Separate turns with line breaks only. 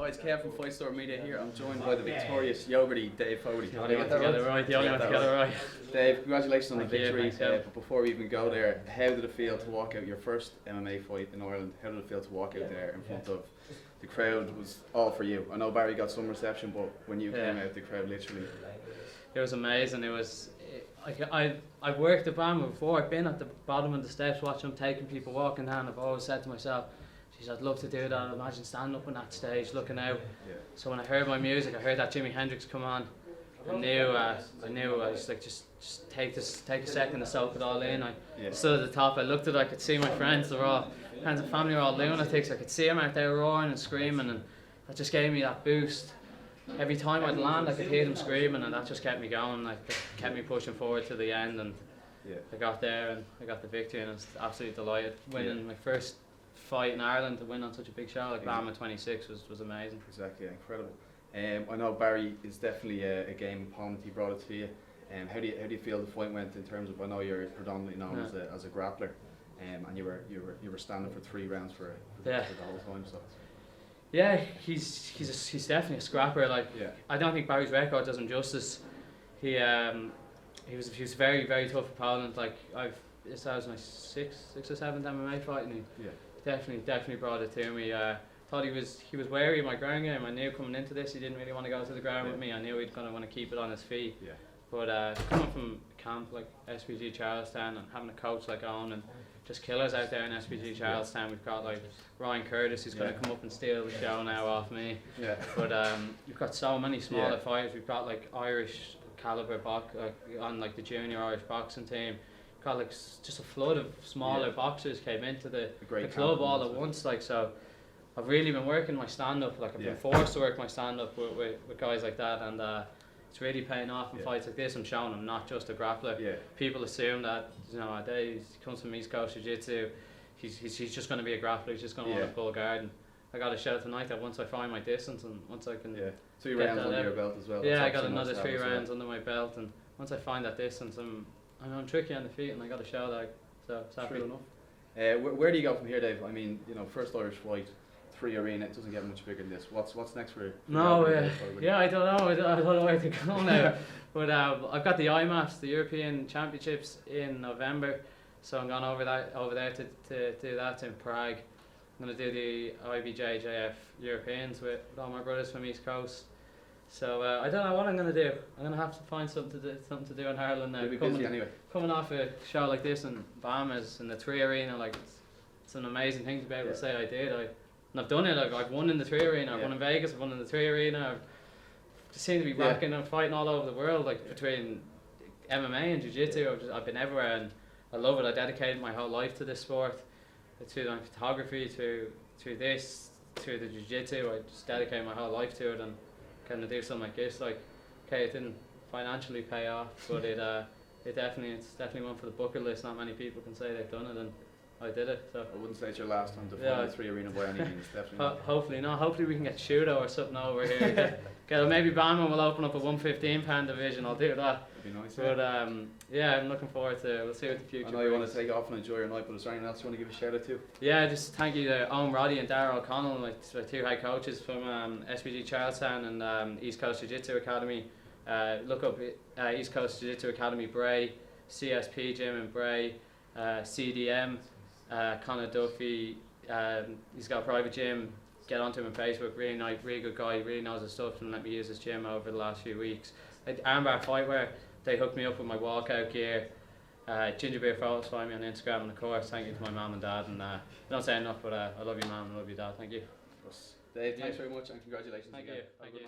Hi, it's Kev from Fight Store Media here. I'm joined by the victorious Fogarty, Dave Fogarty.
You only got together right. You only got together right.
Dave, congratulations on the
Thank you,
victory.
thanks,
But before we even go there, how did it feel to walk out your first MMA fight in Ireland? How did it feel to walk out there in front of the crowd? Was all for you. I know Barry got some reception, but when you came out, the crowd literally.
It was amazing. It was. I've worked at BAMMA before. I've been at the bottom of the steps watching them taking people walking down. I've always said to myself, geez, I'd love to do that. Imagine standing up on that stage, looking out.
Yeah.
So when I heard my music, I heard that Jimi Hendrix come on. I knew I was like, just take a second to soak it all in. I stood at the top. I looked at it. I could see my friends. They were all friends and family were all lunatics. I could see them out there roaring and screaming, and that just gave me that boost. Every time I'd land, I could hear them screaming, and that just kept me going. Like, it kept me pushing forward to the end, and I got there and I got the victory, and I was absolutely delighted. Winning my first fight in Ireland, to win on such a big show like BAMMA 26 was amazing.
Exactly, incredible. I know Barry is definitely a game opponent. He brought it to you. How do you feel the fight went in terms of? I know you're predominantly known as a grappler, and you were standing for 3 rounds for the whole time. So.
Yeah, he's definitely a scrapper. Like, I don't think Barry's record does him justice. He was a very, very tough opponent. Like, this was my sixth or seventh MMA fight, and he definitely brought it to me. Thought he was wary of my ground game. I knew coming into this he didn't really want to go to the ground with me. I knew he'd gonna want to keep it on his feet. Yeah. But coming from camp like SPG Charlestown and having a coach like Owen and just killers out there in SPG Charlestown, we've got like Ryan Curtis who's going to come up and steal the show now off me. Yeah. But we've got so many smaller fighters. We've got like Irish caliber on like the junior Irish boxing team. We've got like just a flood of smaller boxers came into the club all at once. Like, so I've really been working my stand up. Like, I've been forced to work my stand up with guys like that, and it's really paying off in fights like this. I'm showing I'm not just a grappler. Yeah. People assume that, you know, he comes from East Coast Jiu-Jitsu, he's just going to be a grappler, he's just going to want to pull guard. And I got a show tonight that once I find my distance and once I can
3 rounds under your belt as well.
Yeah, I got another 3 rounds under my belt, and once I find that distance, I'm tricky on the feet, and I got a show that. So it's happy enough.
Where do you go from here, Dave? I mean, you know, first Irish fight. 3 arena, it doesn't get much bigger than this. What's next for you?
No, I don't know. I don't know where to go now. But I've got the IMAFs, the European Championships in November, so I'm going over there to do that in Prague. I'm going to do the IBJJF Europeans with all my brothers from East Coast. So I don't know what I'm going to do. I'm going to have to find something to do in Ireland now.
You'll be busy anyway.
Coming off a show like this in BAMMA's in the 3 arena, like it's an amazing thing to be able to say I did. And I've done it. Like, I've won in the 3 arena. I've won in Vegas. I've won in the 3 arena. I've just seem to be rocking and fighting all over the world. Like, between MMA and Jiu-Jitsu, I've been everywhere, and I love it. I dedicated my whole life to this sport, to my photography, to this, to the Jiu-Jitsu. I just dedicated my whole life to it, and kind of do something like this. Like, okay, it didn't financially pay off, but it's definitely one for the bucket list. Not many people can say they've done it, and I did it. So
I wouldn't say it's your last time to fight the 3 arena by any means. Definitely.
Hopefully not. Hopefully we can get Shudo or something over here. Maybe BAMMA will open up a 115 pound division. I'll do that.
That'd be nice. But
I'm looking forward to. We'll see what the future.
I know you want to take off and enjoy your night, but is there anything else you want to give a shout out to?
Yeah, just thank you to Owen Roddy and Darragh O'Connell, my 2 head coaches from SPG Charlestown and East Coast Jiu-Jitsu Academy. Look up East Coast Jiu-Jitsu Academy Bray, CSP Gym in Bray, CDM. Conor Duffy, he's got a private gym. Get onto him on Facebook. Really nice, really good guy. Really knows his stuff, and let me use his gym over the last few weeks. Armbar Fightwear, they hooked me up with my walkout gear. Ginger Beer Photos, find me on Instagram, and of course, thank you to my mum and dad. And I don't say enough, but I love you, mum, and I love you, dad. Thank you.
Dave, thanks very much, and congratulations.
Thank
again.
you. Thank you.